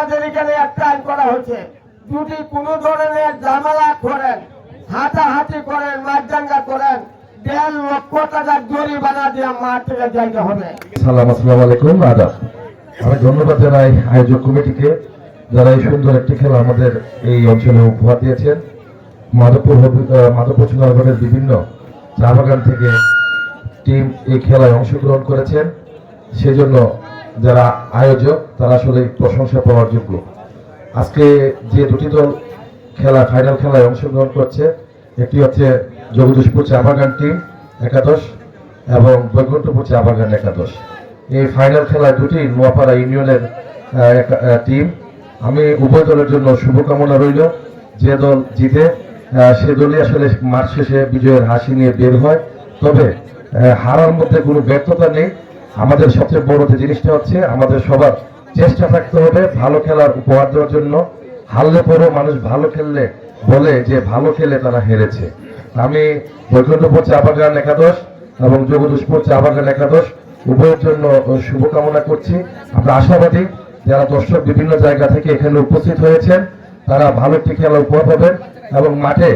আমাদের এখানে একটা আইন করা হয়েছে, যদি কোনো ধরনের ঝামেলা করেন, হাঁটাহাঁটি করেন, মারদাঙ্গা করেন, 1.5 লক্ষ টাকা জরিমানা দিয়ে মাঠ থেকে যাইতে হবে। আসসালামু আলাইকুম, আদাব। আমি ধন্যবাদ জানাই আয়োজক কমিটিকে, যারা এই সুন্দর একটি খেলা আমাদের এই অঞ্চলে উপহার দিয়েছেন। মাধবপুর সোনারগড়ের বিভিন্ন চা বাগান থেকে টিম এই খেলায় অংশগ্রহণ করেছেন, সেজন্য যারা আয়োজক তারা আসলে প্রশংসা পাওয়ার যোগ্য। আজকে যে দুটি দল ফাইনাল খেলায় অংশগ্রহণ করছে, একটি হচ্ছে জগদীশপুর চা বাগান টিম একাদশ এবং বৈকুণ্ঠপুর চা বাগান একাদশ। এই ফাইনাল খেলায় দুটি নোয়াপাড়া ইউনিয়নের টিম। আমি উভয় দলের জন্য শুভকামনা রইল। যে দল জিতে সে দলই আসলে মাঠ শেষে বিজয়ের হাসি নিয়ে বের হয়। তবে হারার মধ্যে কোনো ব্যর্থতা নেই। আমাদের সবচেয়ে বড় যে জিনিসটা হচ্ছে, আমাদের সবার চেষ্টা থাকতে হবে ভালো খেলার উপহার দেওয়ার জন্য। হারলে পরেও মানুষ ভালো খেললে বলে যে ভালো খেলে তারা হেরেছে। আমি বৈকুণ্ঠপুর চা বাগান একাদশ এবং জগদীশপুর চা বাগান একাদশ উভয়ের জন্য শুভকামনা করছি। আমরা আশাবাদী যারা দর্শক বিভিন্ন জায়গা থেকে এখানে উপস্থিত হয়েছেন তারা ভালো একটি খেলা উপহার পাবেন এবং মাঠে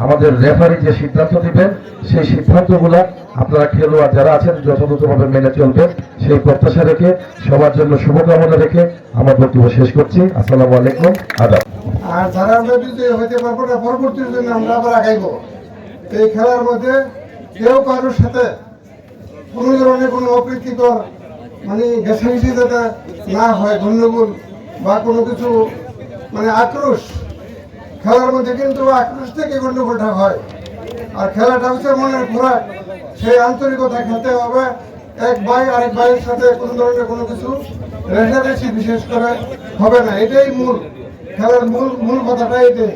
আমাদের রেফারি যে সিদ্ধান্ত দিবেন সেই সিদ্ধান্তগুলো আপনারা খেলোয়াড় যারা আছেন যথাযথভাবে মেনে চলবেন, সেই প্রত্যাশা রেখে সবার জন্য শুভকামনা রেখে আমার বক্তব্য শেষ করছি। আসসালামু আলাইকুম, আদাব। আর যারা আমরা বিজয়ী হইতে পারবো না, পরবর্তীর জন্য আমরা আবার আগাইব। এই খেলার মধ্যে কেউ কারোর সাথে কোনো ধরনের কোনো অপ্রীতিকর ঘেঁষাঘেঁষি যাতে না হয়, গণ্ডগোল বা কোনো কিছু আক্রোশ। খেলার মধ্যে কিন্তু আক্রোশ থেকে গণ্ডগোলটা হয়। আর খেলাটা হচ্ছে মনের খোরাক, সেই আন্তরিকতা খেলতে হবে। এক ভাই আরেক ভাইয়ের সাথে কোনো ধরনের কোনো কিছু রেষারেষি বিশেষ করে হবে না। এটাই মূল খেলার মূল কথাটা এটাই।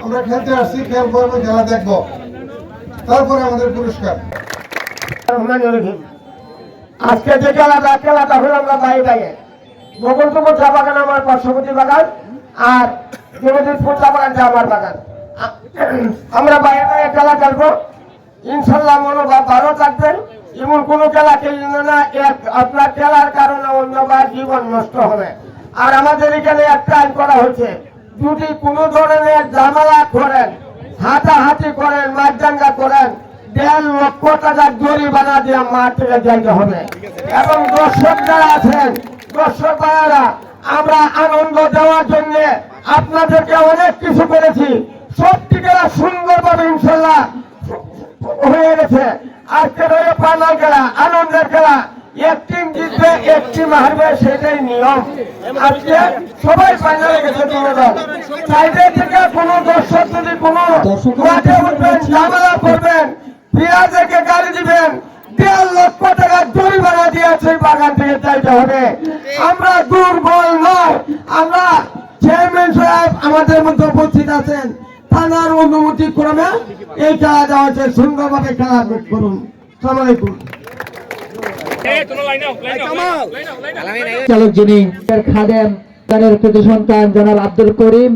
আমরা খেলতে আসছি, খেলবো এবং খেলা দেখবো, তারপরে আমাদের পুরস্কার। আজকে যে খেলাটা হলো আমরা বাইরে বৈকুণ্ঠপুর চা বাগান আমার পার্শ্ববর্তী বাগান, আর জগদীশপুর চা বাগানটা আমার বাগান। আমরা বাইরে খেলা খেলবো, ইনশাল্লাহ মনোভাব ভালো থাকবেন। এমন কোনো খেলা খেলবে না আপনার খেলার কারণে অন্যবার জীবন নষ্ট হবে। আর আমাদের এখানে একটা আইন করা হয়েছে, যদি কোনো ধরনের ঝামেলা করেন, হাঁটাহাঁটি করেন, মারদাঙ্গা করেন, 1.5 লক্ষ টাকা জরিমানা দিয়ে মাঠ থেকে যাইতে হবে। এবং দর্শক যারা আছেন, দর্শক ভাইয়েরা, আমরা আনন্দ দেওয়ার জন্য আপনাদেরকে অনেক কিছু করেছি। সত্যিকার সুন্দরভাবে ইনশাল্লাহ হয়ে গেছে। আজকে রয়ে ফাইনাল খেলা, আনন্দের খেলা। এক টিম জিতবে, এক টিম হারবে, সেটাই নিয়ম। আজকে সবাই ফাইনালে গেছে। সাইডে থেকে কোনো দর্শক যদি কোনো মাঠে উঠবেন, ঝামেলা করবেন, পিয়াজকে গাড়ি দিবেন, 1.5 লক্ষ টাকা জরিমানা দিয়ে সেই বাগান থেকে চাইতে হবে। আমরা দুর্বল নয়। আমরা চেয়ারম্যান সাহেব আমাদের মধ্যে উপস্থিত আছেন, থানার অনুমতি ক্রমে এই খেলা দেওয়া হচ্ছে। সুন্দরভাবে খেলা করুন। আসসালামু আলাইকুম। চালক যিনি খাদেম তাদের প্রতি সন্তান জনাব আব্দুল করিম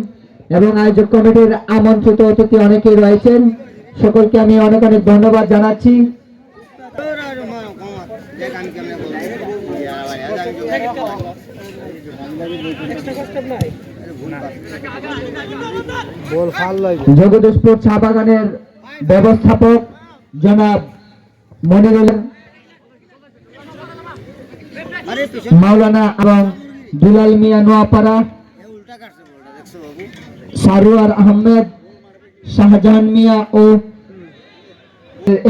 এবং আয়োজক কমিটির আমন্ত্রিত অতিথি অনেকেই রয়েছেন, সকলকে আমি অনেক অনেক ধন্যবাদ জানাচ্ছি। জগদীশপুর চা বাগানের ব্যবস্থাপক জনাব মনিরুল মাওলানা এবং দুলাল মিয়া নোয়াপাড়া, সারোয়ার আহমেদ, শাহজাহান মিয়া ও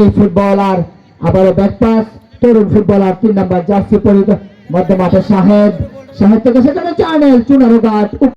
এই ফুটবলার আবারও ব্যাকপাস তরুণ ফুটবলার 3 নম্বর জার্সি পরিহিত মধ্য মাঠে শাহেদ থেকে সেখানে চ্যানেল চুনারুঘাট।